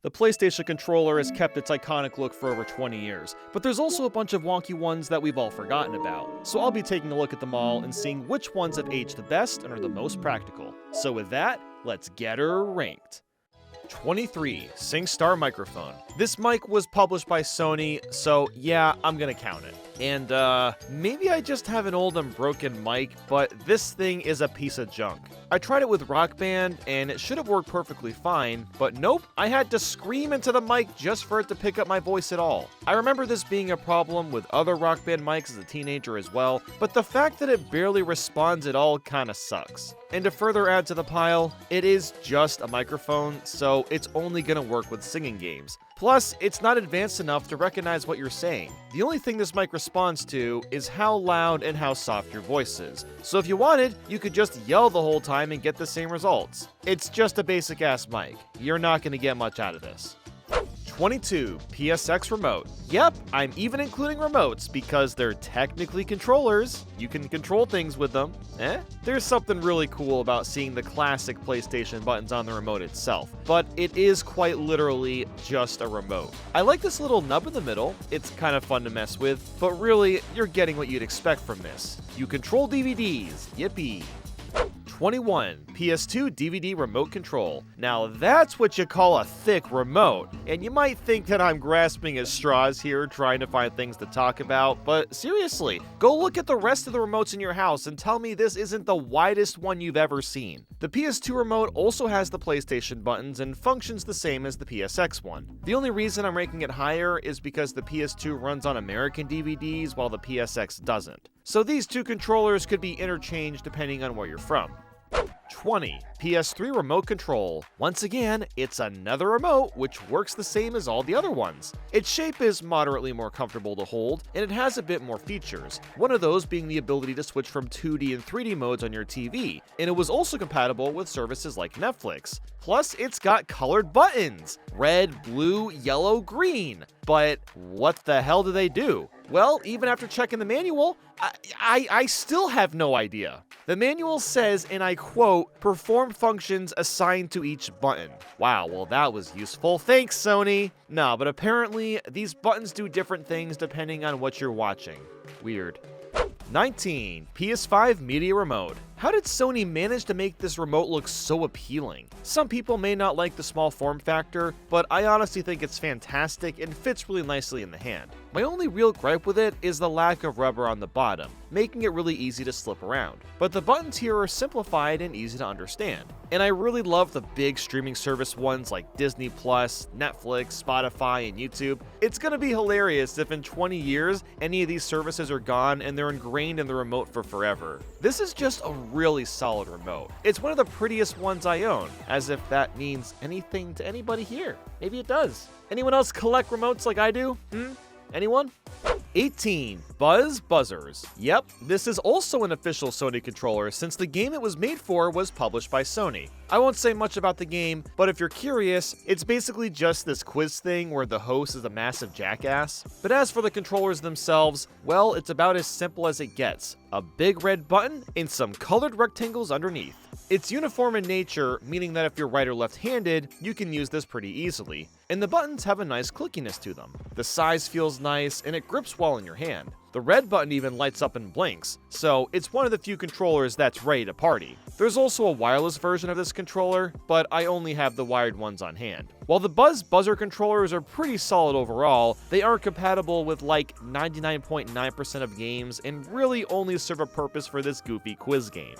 The PlayStation controller has kept its iconic look for over 20 years, but there's also a bunch of wonky ones that we've all forgotten about. So I'll be taking a look at them all and seeing which ones have aged the best and are the most practical. So with that, let's get her ranked. 23. Singstar Microphone. This mic was published by Sony, so yeah, I'm gonna count it. And maybe I just have an old and broken mic, but this thing is a piece of junk. I tried it with Rock Band, and it should have worked perfectly fine, but nope, I had to scream into the mic just for it to pick up my voice at all. I remember this being a problem with other Rock Band mics as a teenager as well, but the fact that it barely responds at all kinda sucks. And to further add to the pile, it is just a microphone, so it's only gonna work with singing games. Plus, it's not advanced enough to recognize what you're saying. The only thing this mic responds to is how loud and how soft your voice is. So if you wanted, you could just yell the whole time and get the same results. It's just a basic ass mic. You're not gonna get much out of this. 22. PSX Remote. Yep, I'm even including remotes because they're technically controllers. You can control things with them. There's something really cool about seeing the classic PlayStation buttons on the remote itself, but it is quite literally just a remote. I like this little nub in the middle. It's kind of fun to mess with, but really, you're getting what you'd expect from this. You control DVDs. Yippee. 21. PS2 DVD Remote Control. Now that's what you call a thick remote, and you might think that I'm grasping at straws here trying to find things to talk about, but seriously, go look at the rest of the remotes in your house and tell me this isn't the widest one you've ever seen. The PS2 remote also has the PlayStation buttons and functions the same as the PSX one. The only reason I'm ranking it higher is because the PS2 runs on American DVDs while the PSX doesn't. So these two controllers could be interchanged depending on where you're from. 20. PS3 Remote Control. Once again, it's another remote which works the same as all the other ones. Its shape is moderately more comfortable to hold, and it has a bit more features, one of those being the ability to switch from 2D and 3D modes on your TV, and it was also compatible with services like Netflix. Plus, it's got colored buttons: red, blue, yellow, green. But what the hell do they do? Well, even after checking the manual, I still have no idea. The manual says, and I quote, "perform functions assigned to each button." Wow, well that was useful. Thanks, Sony. No, but apparently these buttons do different things depending on what you're watching. Weird. 19. PS5 Media Remote. How did Sony manage to make this remote look so appealing? Some people may not like the small form factor, but I honestly think it's fantastic and fits really nicely in the hand. My only real gripe with it is the lack of rubber on the bottom, making it really easy to slip around. But the buttons here are simplified and easy to understand. And I really love the big streaming service ones like Disney+, Netflix, Spotify, and YouTube. It's gonna be hilarious if in 20 years any of these services are gone and they're ingrained in the remote for forever. This is just a really solid remote. It's one of the prettiest ones I own, as if that means anything to anybody here. Maybe it does. Anyone else collect remotes like I do? Anyone? 18. Buzz Buzzers. Yep, this is also an official Sony controller since the game it was made for was published by Sony. I won't say much about the game, but if you're curious, it's basically just this quiz thing where the host is a massive jackass. But as for the controllers themselves, well, it's about as simple as it gets. A big red button and some colored rectangles underneath. It's uniform in nature, meaning that if you're right or left-handed, you can use this pretty easily. And the buttons have a nice clickiness to them. The size feels nice, and it grips well in your hand. The red button even lights up and blinks, so it's one of the few controllers that's ready to party. There's also a wireless version of this controller, but I only have the wired ones on hand. While the Buzz Buzzer controllers are pretty solid overall, they aren't compatible with like 99.9% of games and really only serve a purpose for this goofy quiz game.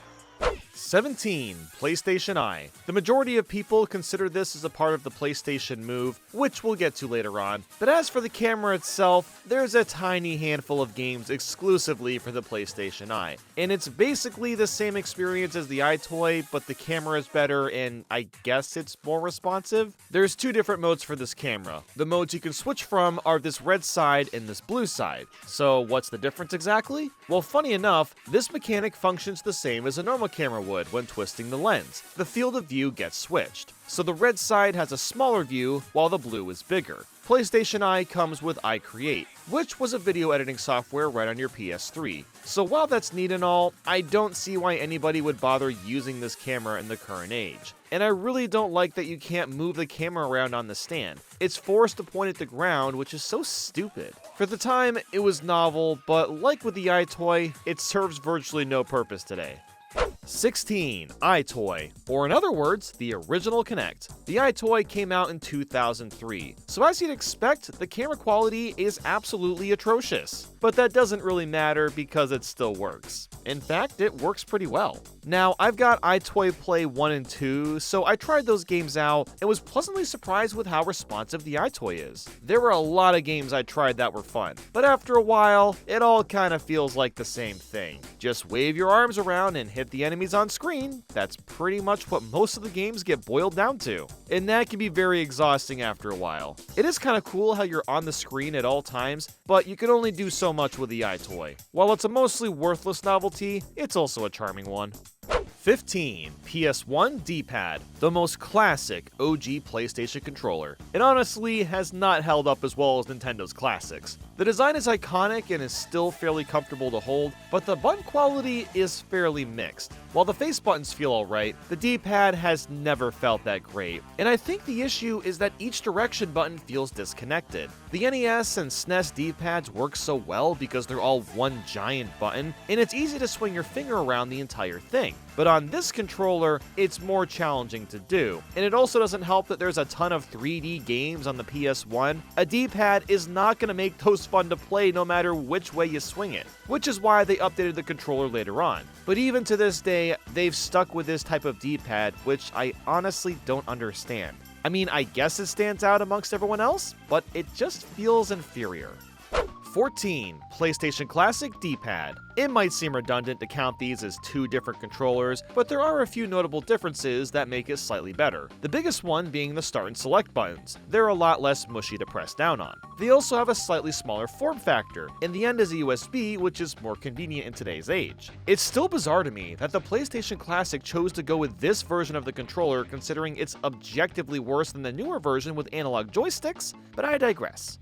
17. PlayStation Eye. The majority of people consider this as a part of the PlayStation Move, which we'll get to later on. But as for the camera itself, there's a tiny handful of games exclusively for the PlayStation Eye. And it's basically the same experience as the EyeToy, but the camera is better and I guess it's more responsive. There's two different modes for this camera. The modes you can switch from are this red side and this blue side. So what's the difference exactly? Well, funny enough, this mechanic functions the same as a normal camera would when twisting the lens. The field of view gets switched, so the red side has a smaller view while the blue is bigger. PlayStation Eye comes with iCreate, which was a video editing software right on your PS3. So while that's neat and all, I don't see why anybody would bother using this camera in the current age. And I really don't like that you can't move the camera around on the stand. It's forced to point at the ground, which is so stupid. For the time, it was novel, but like with the EyeToy, it serves virtually no purpose today. 16. EyeToy, or in other words, the original Kinect. The EyeToy came out in 2003, so as you'd expect, the camera quality is absolutely atrocious. But that doesn't really matter because it still works. In fact, it works pretty well. Now, I've got EyeToy Play 1 and 2, so I tried those games out and was pleasantly surprised with how responsive the EyeToy is. There were a lot of games I tried that were fun, but after a while, it all kind of feels like the same thing. Just wave your arms around and hit the enemies on screen. That's pretty much what most of the games get boiled down to. And that can be very exhausting after a while. It is kind of cool how you're on the screen at all times, but you can only do so much with the EyeToy. While it's a mostly worthless novelty, it's also a charming one. 15. PS1 D-Pad, the most classic OG PlayStation controller. It honestly has not held up as well as Nintendo's classics. The design is iconic and is still fairly comfortable to hold, but the button quality is fairly mixed. While the face buttons feel alright, the D-pad has never felt that great, and I think the issue is that each direction button feels disconnected. The NES and SNES D-pads work so well because they're all one giant button, and it's easy to swing your finger around the entire thing. But on this controller, it's more challenging to do, and it also doesn't help that there's a ton of 3D games on the PS1. A D-pad is not going to make those fun to play no matter which way you swing it, which is why they updated the controller later on. But even to this day, they've stuck with this type of D-pad, which I honestly don't understand. I mean, I guess it stands out amongst everyone else, but it just feels inferior. 14. PlayStation Classic D-Pad. It might seem redundant to count these as two different controllers, but there are a few notable differences that make it slightly better. The biggest one being the start and select buttons. They're a lot less mushy to press down on. They also have a slightly smaller form factor, and the end is a USB, which is more convenient in today's age. It's still bizarre to me that the PlayStation Classic chose to go with this version of the controller considering it's objectively worse than the newer version with analog joysticks, but I digress.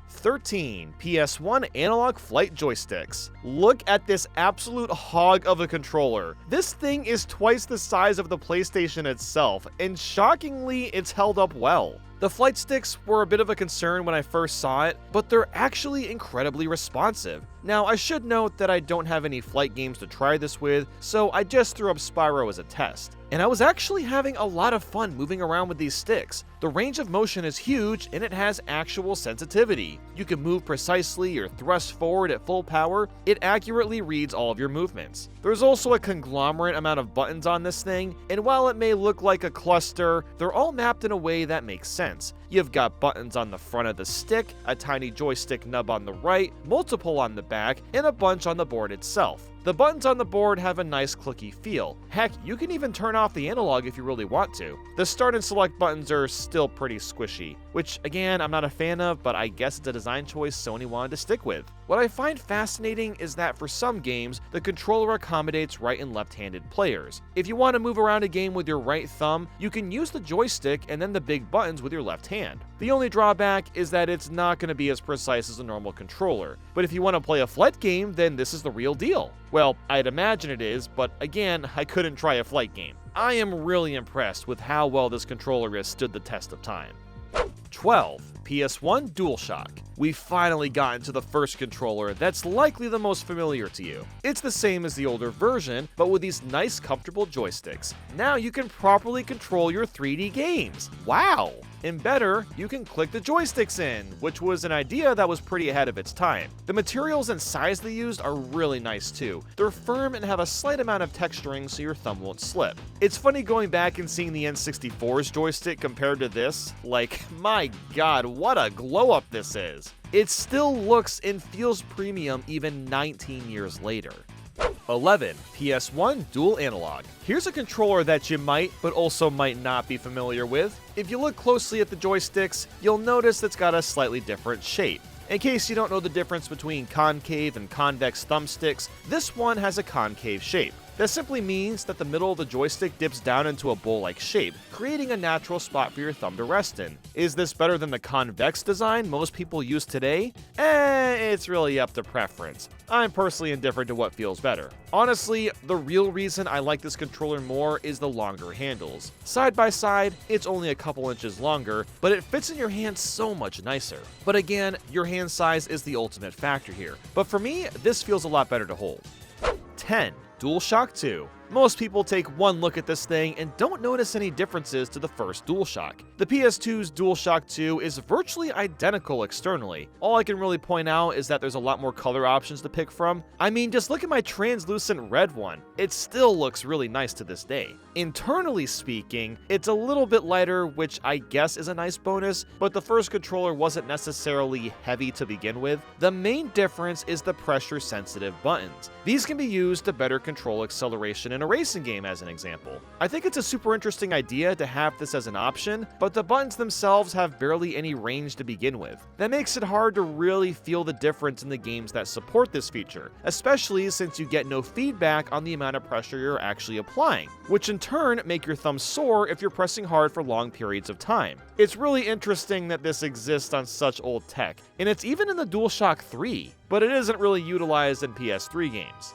13. PS1 Analog Flight Joysticks. Look at this absolute hog of a controller. This thing is twice the size of the PlayStation itself, and shockingly, it's held up well. The flight sticks were a bit of a concern when I first saw it, but they're actually incredibly responsive. Now, I should note that I don't have any flight games to try this with, so I just threw up Spyro as a test. And I was actually having a lot of fun moving around with these sticks. The range of motion is huge, and it has actual sensitivity. You can move precisely or thrust forward at full power. It accurately reads all of your movements. There's also a conglomerate amount of buttons on this thing, and while it may look like a cluster, they're all mapped in a way that makes sense. You've got buttons on the front of the stick, a tiny joystick nub on the right, multiple on the back, and a bunch on the board itself. The buttons on the board have a nice clicky feel. Heck, you can even turn off the analog if you really want to. The start and select buttons are still pretty squishy, which again, I'm not a fan of, but I guess it's a design choice Sony wanted to stick with. What I find fascinating is that for some games, the controller accommodates right and left-handed players. If you want to move around a game with your right thumb, you can use the joystick and then the big buttons with your left hand. The only drawback is that it's not going to be as precise as a normal controller, but if you want to play a flight game, then this is the real deal. Well, I'd imagine it is, but again, I couldn't try a flight game. I am really impressed with how well this controller has stood the test of time. 12. PS1 DualShock. We've finally gotten to the first controller that's likely the most familiar to you. It's the same as the older version, but with these nice comfortable joysticks. Now you can properly control your 3D games. Wow! And better, you can click the joysticks in, which was an idea that was pretty ahead of its time. The materials and size they used are really nice too. They're firm and have a slight amount of texturing so your thumb won't slip. It's funny going back and seeing the N64's joystick compared to this. Like, my god, what a glow up this is. It still looks and feels premium even 19 years later. 11. PS1 Dual Analog. Here's a controller that you might, but also might not be familiar with. If you look closely at the joysticks, you'll notice it's got a slightly different shape. In case you don't know the difference between concave and convex thumbsticks, this one has a concave shape. That simply means that the middle of the joystick dips down into a bowl-like shape, creating a natural spot for your thumb to rest in. Is this better than the convex design most people use today? It's really up to preference. I'm personally indifferent to what feels better. Honestly, the real reason I like this controller more is the longer handles. Side by side, it's only a couple inches longer, but it fits in your hand so much nicer. But again, your hand size is the ultimate factor here. But for me, this feels a lot better to hold. 10. DualShock 2. Most people take one look at this thing and don't notice any differences to the first DualShock. The PS2's DualShock 2 is virtually identical externally. All I can really point out is that there's a lot more color options to pick from. I mean, just look at my translucent red one. It still looks really nice to this day. Internally speaking, it's a little bit lighter, which I guess is a nice bonus, but the first controller wasn't necessarily heavy to begin with. The main difference is the pressure-sensitive buttons. These can be used to better control acceleration in a racing game, as an example. I think it's a super interesting idea to have this as an option, but the buttons themselves have barely any range to begin with. That makes it hard to really feel the difference in the games that support this feature, especially since you get no feedback on the amount of pressure you're actually applying, which in turn make your thumb sore if you're pressing hard for long periods of time. It's really interesting that this exists on such old tech, and it's even in the DualShock 3, but it isn't really utilized in PS3 games.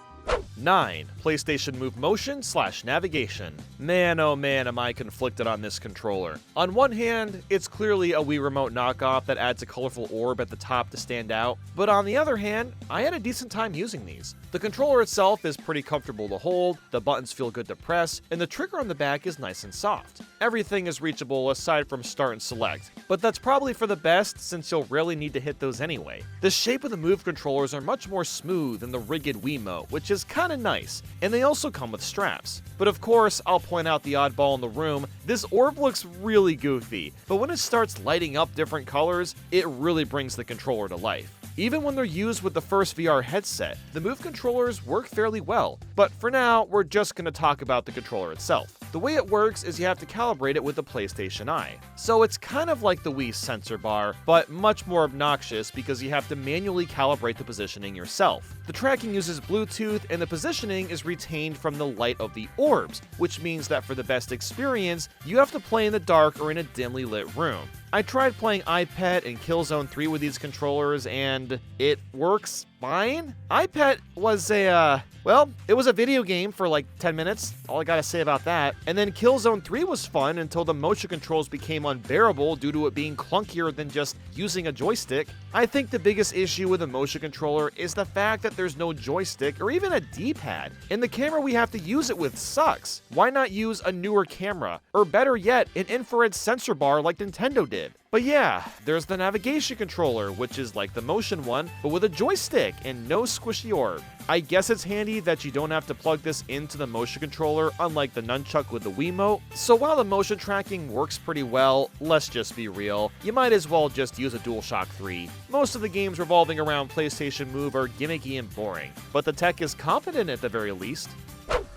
9. PlayStation Move Motion/Navigation. Man oh man am I conflicted on this controller. On one hand, it's clearly a Wii Remote knockoff that adds a colorful orb at the top to stand out, but on the other hand, I had a decent time using these. The controller itself is pretty comfortable to hold, the buttons feel good to press, and the trigger on the back is nice and soft. Everything is reachable aside from start and select, but that's probably for the best since you'll rarely need to hit those anyway. The shape of the Move controllers are much more smooth than the rigged Wiimote, which is kinda nice, and they also come with straps. But of course, I'll point out the oddball in the room, this orb looks really goofy, but when it starts lighting up different colors, it really brings the controller to life. Even when they're used with the first VR headset, the Move controllers work fairly well, but for now, we're just going to talk about the controller itself. The way it works is you have to calibrate it with the PlayStation Eye. So it's kind of like the Wii sensor bar, but much more obnoxious because you have to manually calibrate the positioning yourself. The tracking uses Bluetooth and the positioning is retained from the light of the orbs, which means that for the best experience, you have to play in the dark or in a dimly lit room. I tried playing iPad and Killzone 3 with these controllers and it works fine. iPad was it was a video game for like 10 minutes, all I gotta say about that. And then Killzone 3 was fun until the motion controls became unbearable due to it being clunkier than just using a joystick. I think the biggest issue with a motion controller is the fact that there's no joystick or even a D-pad, and the camera we have to use it with sucks. Why not use a newer camera? Or better yet, an infrared sensor bar like Nintendo did? But yeah, there's the navigation controller, which is like the motion one, but with a joystick and no squishy orb. I guess it's handy that you don't have to plug this into the motion controller, unlike the nunchuck with the Wiimote. So while the motion tracking works pretty well, let's just be real, you might as well just use a DualShock 3. Most of the games revolving around PlayStation Move are gimmicky and boring, but the tech is competent at the very least.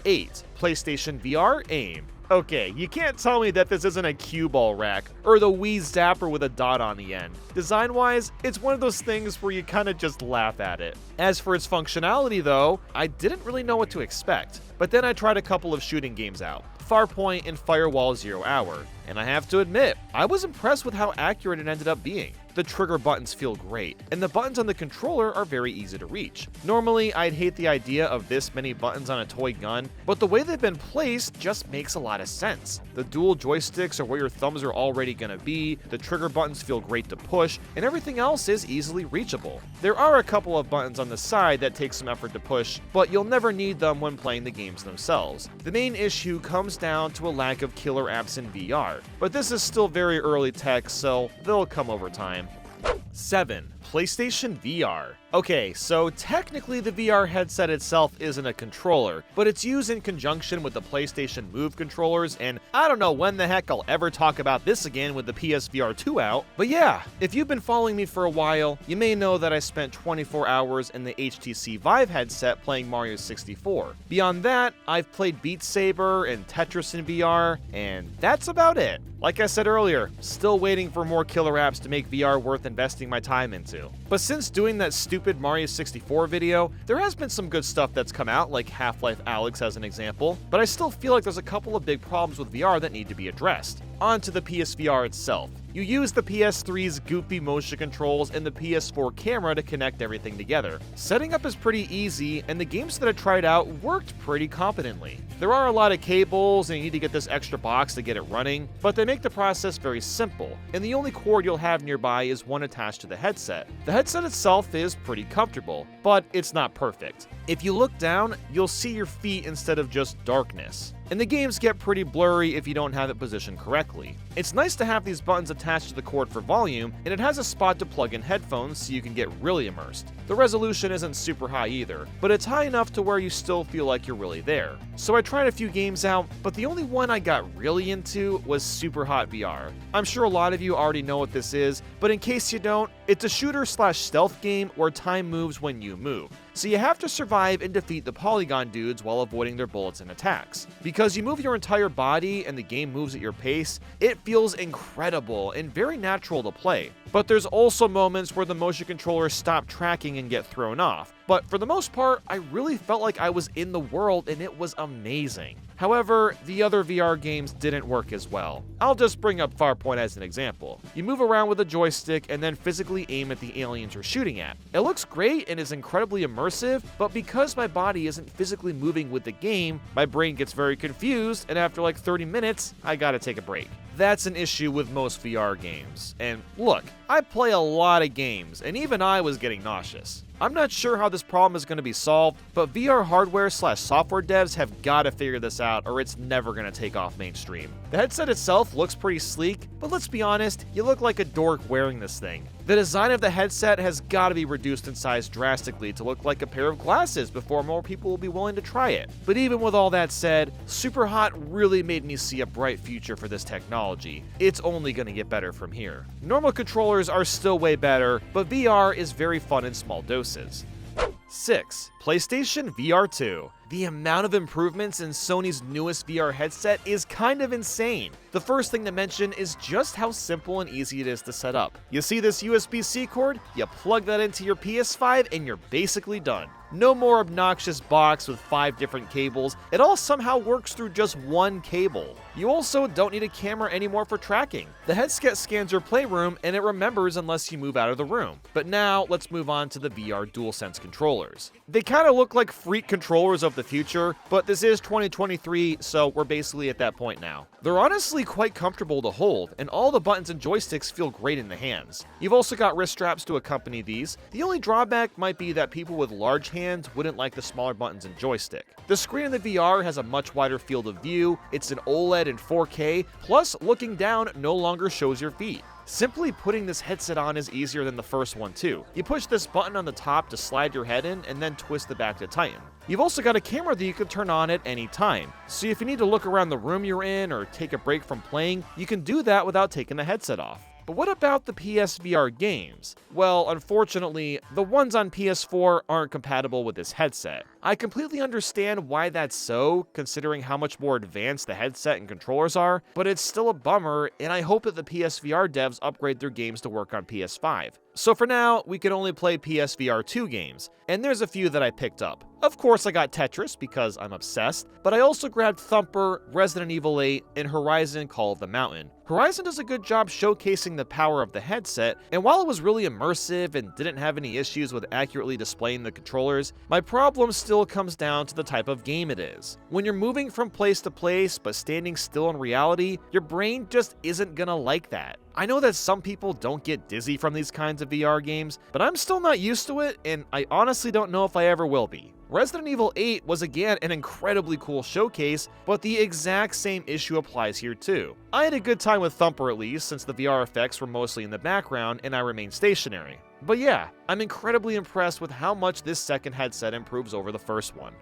8. PlayStation VR Aim. Okay, you can't tell me that this isn't a cue ball rack, or the Wii Zapper with a dot on the end. Design-wise, it's one of those things where you kinda just laugh at it. As for its functionality though, I didn't really know what to expect. But then I tried a couple of shooting games out, Farpoint and Firewall Zero Hour, and I have to admit, I was impressed with how accurate it ended up being. The trigger buttons feel great, and the buttons on the controller are very easy to reach. Normally, I'd hate the idea of this many buttons on a toy gun, but the way they've been placed just makes a lot of sense. The dual joysticks are where your thumbs are already gonna be, the trigger buttons feel great to push, and everything else is easily reachable. There are a couple of buttons on the side that take some effort to push, but you'll never need them when playing the games themselves. The main issue comes down to a lack of killer apps in VR, but this is still very early tech, so they'll come over time. 7. PlayStation VR. Okay, so technically the VR headset itself isn't a controller, but it's used in conjunction with the PlayStation Move controllers, and I don't know when the heck I'll ever talk about this again with the PSVR 2 out. But yeah, if you've been following me for a while, you may know that I spent 24 hours in the HTC Vive headset playing Mario 64. Beyond that, I've played Beat Saber and Tetris in VR, and that's about it. Like I said earlier, still waiting for more killer apps to make VR worth investing my time into. But since doing that stupid stupid Mario 64 video, there has been some good stuff that's come out, like Half-Life Alyx as an example, but I still feel like there's a couple of big problems with VR that need to be addressed. On to the PSVR itself. You use the PS3's goofy motion controls and the PS4 camera to connect everything together. Setting up is pretty easy, and the games that I tried out worked pretty competently. There are a lot of cables, and you need to get this extra box to get it running, but they make the process very simple, and the only cord you'll have nearby is one attached to the headset. The headset itself is pretty comfortable, but it's not perfect. If you look down, you'll see your feet instead of just darkness. And the games get pretty blurry if you don't have it positioned correctly. It's nice to have these buttons attached to the cord for volume, and it has a spot to plug in headphones so you can get really immersed. The resolution isn't super high either, but it's high enough to where you still feel like you're really there. So I tried a few games out, but the only one I got really into was Superhot VR. I'm sure a lot of you already know what this is, but in case you don't, it's a shooter/stealth game where time moves when you move. So you have to survive and defeat the polygon dudes while avoiding their bullets and attacks. Because you move your entire body and the game moves at your pace, it feels incredible and very natural to play. But there's also moments where the motion controllers stop tracking and get thrown off. But for the most part, I really felt like I was in the world and it was amazing. However, the other VR games didn't work as well. I'll just bring up Farpoint as an example. You move around with a joystick and then physically aim at the aliens you're shooting at. It looks great and is incredibly immersive, but because my body isn't physically moving with the game, my brain gets very confused, and after like 30 minutes, I gotta take a break. That's an issue with most VR games. And look, I play a lot of games, and even I was getting nauseous. I'm not sure how this problem is going to be solved, but VR hardware/software devs have got to figure this out or it's never going to take off mainstream. The headset itself looks pretty sleek, but let's be honest, you look like a dork wearing this thing. The design of the headset has got to be reduced in size drastically to look like a pair of glasses before more people will be willing to try it. But even with all that said, Superhot really made me see a bright future for this technology. It's only going to get better from here. Normal controllers are still way better, but VR is very fun in small doses. 6. PlayStation VR 2. The amount of improvements in Sony's newest VR headset is kind of insane. The first thing to mention is just how simple and easy it is to set up. You see this USB-C cord? You plug that into your PS5 and you're basically done. No more obnoxious box with 5 different cables. It all somehow works through just one cable. You also don't need a camera anymore for tracking. The headset scans your playroom and it remembers unless you move out of the room. But now let's move on to the VR DualSense controllers. They kind of look like freak controllers of the future, but this is 2023, so we're basically at that point now. They're honestly quite comfortable to hold, and all the buttons and joysticks feel great in the hands. You've also got wrist straps to accompany these. The only drawback might be that people with large hands wouldn't like the smaller buttons and joystick. The screen of the VR has a much wider field of view, it's an OLED in 4K, plus looking down no longer shows your feet. Simply putting this headset on is easier than the first one too. You push this button on the top to slide your head in and then twist the back to tighten. You've also got a camera that you can turn on at any time, so if you need to look around the room you're in or take a break from playing, you can do that without taking the headset off. But what about the PSVR games? Well, unfortunately, the ones on PS4 aren't compatible with this headset. I completely understand why that's so, considering how much more advanced the headset and controllers are, but it's still a bummer, and I hope that the PSVR devs upgrade their games to work on PS5. So for now, we can only play PSVR 2 games, and there's a few that I picked up. Of course, I got Tetris because I'm obsessed, but I also grabbed Thumper, Resident Evil 8, and Horizon Call of the Mountain. Horizon does a good job showcasing the power of the headset, and while it was really immersive and didn't have any issues with accurately displaying the controllers, my problem still comes down to the type of game it is. When you're moving from place to place but standing still in reality, your brain just isn't gonna like that. I know that some people don't get dizzy from these kinds of VR games, but I'm still not used to it, and I honestly don't know if I ever will be. Resident Evil 8 was again an incredibly cool showcase, but the exact same issue applies here too. I had a good time with Thumper at least, since the VR effects were mostly in the background and I remained stationary. But yeah, I'm incredibly impressed with how much this second headset improves over the first one.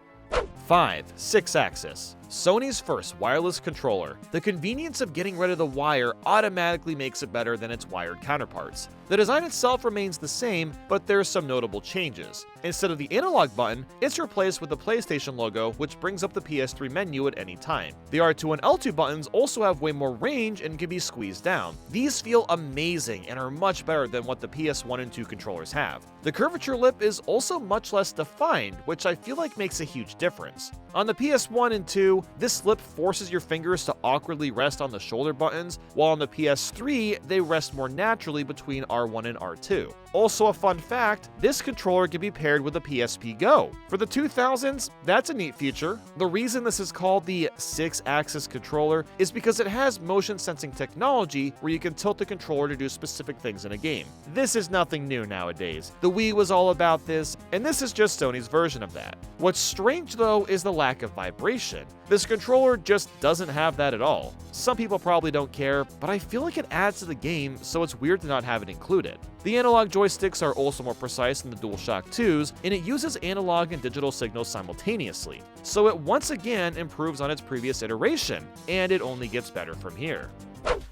5. SixAxis. Sony's first wireless controller. The convenience of getting rid of the wire automatically makes it better than its wired counterparts. The design itself remains the same, but there's some notable changes. Instead of the analog button, it's replaced with the PlayStation logo, which brings up the PS3 menu at any time. The R2 and L2 buttons also have way more range and can be squeezed down. These feel amazing and are much better than what the PS1 and 2 controllers have. The curvature lip is also much less defined, which I feel like makes a huge difference. On the PS1 and 2, this lip forces your fingers to awkwardly rest on the shoulder buttons, while on the PS3, they rest more naturally between R1 and R2. Also a fun fact, this controller can be paired with a PSP Go. For the 2000s, that's a neat feature. The reason this is called the SixAxis controller is because it has motion sensing technology where you can tilt the controller to do specific things in a game. This is nothing new nowadays. The Wii was all about this, and this is just Sony's version of that. What's strange though is the lack of vibration. This controller just doesn't have that at all. Some people probably don't care, but I feel like it adds to the game, so it's weird to not have it included. The analog joysticks are also more precise than the DualShock 2's, and it uses analog and digital signals simultaneously. So it once again improves on its previous iteration, and it only gets better from here.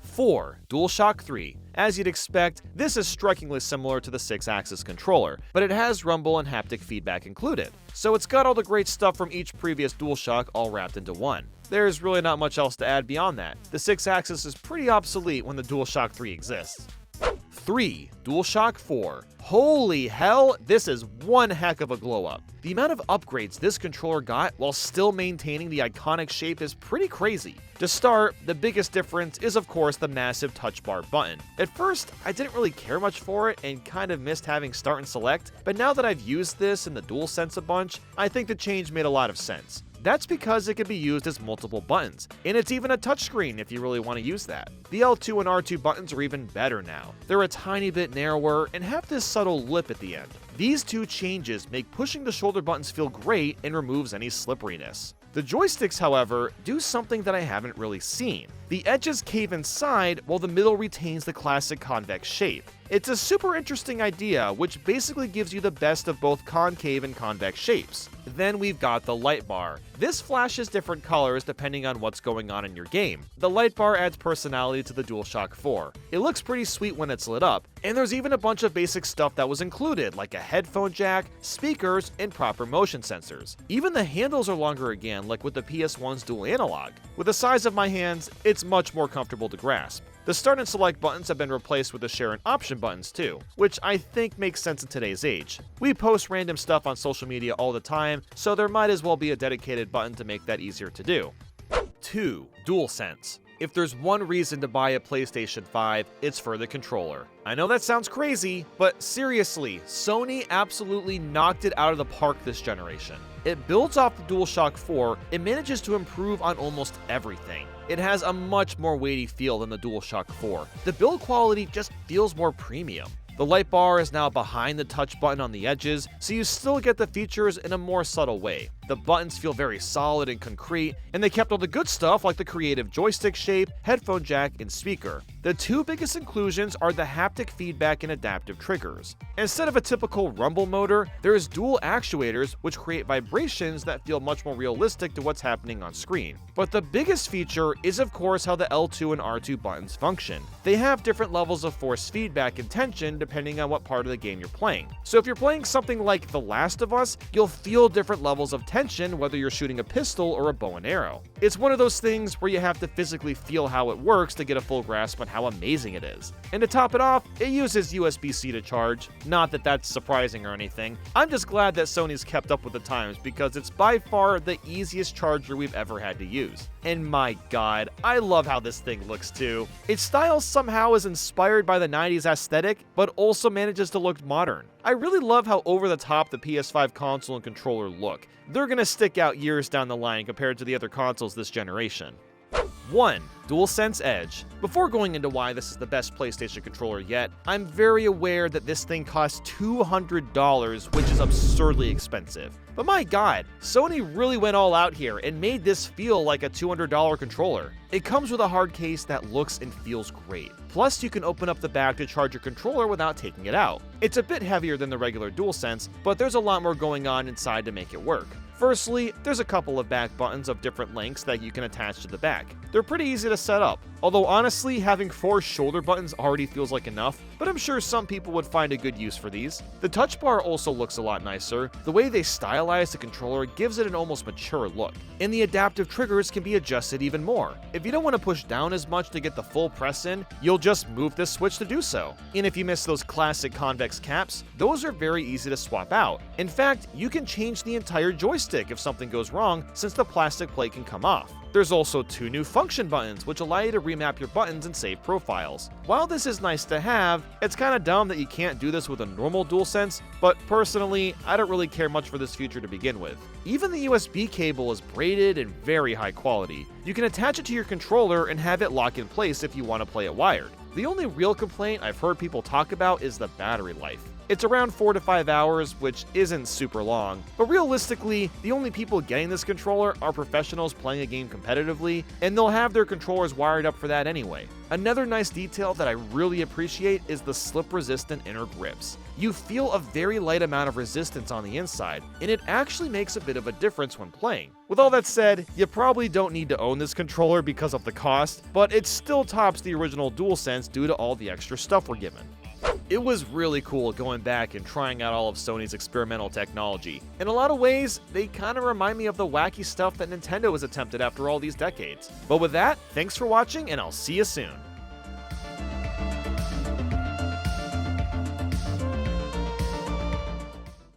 4. DualShock 3. As you'd expect, this is strikingly similar to the SixAxis controller, but it has rumble and haptic feedback included. So it's got all the great stuff from each previous DualShock all wrapped into one. There's really not much else to add beyond that. The SixAxis is pretty obsolete when the DualShock 3 exists. 3. DualShock 4. Holy hell, this is one heck of a glow up. The amount of upgrades this controller got while still maintaining the iconic shape is pretty crazy. To start, the biggest difference is of course the massive touch bar button. At first, I didn't really care much for it and kind of missed having start and select, but now that I've used this in the DualSense a bunch, I think the change made a lot of sense. That's because it can be used as multiple buttons, and it's even a touchscreen if you really want to use that. The L2 and R2 buttons are even better now. They're a tiny bit narrower and have this subtle lip at the end. These two changes make pushing the shoulder buttons feel great and removes any slipperiness. The joysticks, however, do something that I haven't really seen. The edges cave inside while the middle retains the classic convex shape. It's a super interesting idea, which basically gives you the best of both concave and convex shapes. Then we've got the light bar. This flashes different colors depending on what's going on in your game. The light bar adds personality to the DualShock 4. It looks pretty sweet when it's lit up, and there's even a bunch of basic stuff that was included, like a headphone jack, speakers, and proper motion sensors. Even the handles are longer again, like with the PS1's Dual Analog. With the size of my hands, it's much more comfortable to grasp. The start and select buttons have been replaced with the share and option buttons too, which I think makes sense in today's age. We post random stuff on social media all the time, so there might as well be a dedicated button to make that easier to do. 2. DualSense. If there's one reason to buy a PlayStation 5, it's for the controller. I know that sounds crazy, but seriously, Sony absolutely knocked it out of the park this generation. It builds off the DualShock 4 and manages to improve on almost everything. It has a much more weighty feel than the DualShock 4. The build quality just feels more premium. The light bar is now behind the touch button on the edges, so you still get the features in a more subtle way. The buttons feel very solid and concrete, and they kept all the good stuff like the creative joystick shape, headphone jack, and speaker. The two biggest inclusions are the haptic feedback and adaptive triggers. Instead of a typical rumble motor, there is dual actuators which create vibrations that feel much more realistic to what's happening on screen. But the biggest feature is of course how the L2 and R2 buttons function. They have different levels of force feedback and tension depending on what part of the game you're playing. So if you're playing something like The Last of Us, you'll feel different levels of tension whether you're shooting a pistol or a bow and arrow. It's one of those things where you have to physically feel how it works to get a full grasp on how amazing it is. And to top it off, it uses USB-C to charge. Not that that's surprising or anything. I'm just glad that Sony's kept up with the times because it's by far the easiest charger we've ever had to use. And my god, I love how this thing looks too. Its style somehow is inspired by the 90s aesthetic, but also manages to look modern. I really love how over the top the PS5 console and controller look. They're gonna stick out years down the line compared to the other consoles this generation. 1. DualSense Edge. Before going into why this is the best PlayStation controller yet, I'm very aware that this thing costs $200, which is absurdly expensive. But my god, Sony really went all out here and made this feel like a $200 controller. It comes with a hard case that looks and feels great. Plus, you can open up the back to charge your controller without taking it out. It's a bit heavier than the regular DualSense, but there's a lot more going on inside to make it work. Firstly, there's a couple of back buttons of different lengths that you can attach to the back. They're pretty easy to set up, although honestly, having 4 shoulder buttons already feels like enough, but I'm sure some people would find a good use for these. The touch bar also looks a lot nicer. The way they stylize the controller gives it an almost mature look, and the adaptive triggers can be adjusted even more. If you don't want to push down as much to get the full press in, you'll just move this switch to do so. And if you miss those classic convex caps, those are very easy to swap out. In fact, you can change the entire joystick if something goes wrong, since the plastic plate can come off. There's also 2 new function buttons, which allow you to remap your buttons and save profiles. While this is nice to have, it's kinda dumb that you can't do this with a normal DualSense, but personally, I don't really care much for this feature to begin with. Even the USB cable is braided and very high quality. You can attach it to your controller and have it lock in place if you want to play it wired. The only real complaint I've heard people talk about is the battery life. It's around 4 to 5 hours, which isn't super long, but realistically, the only people getting this controller are professionals playing a game competitively, and they'll have their controllers wired up for that anyway. Another nice detail that I really appreciate is the slip-resistant inner grips. You feel a very light amount of resistance on the inside, and it actually makes a bit of a difference when playing. With all that said, you probably don't need to own this controller because of the cost, but it still tops the original DualSense due to all the extra stuff we're given. It was really cool going back and trying out all of Sony's experimental technology. In a lot of ways, they kind of remind me of the wacky stuff that Nintendo has attempted after all these decades. But with that, thanks for watching, and I'll see you soon.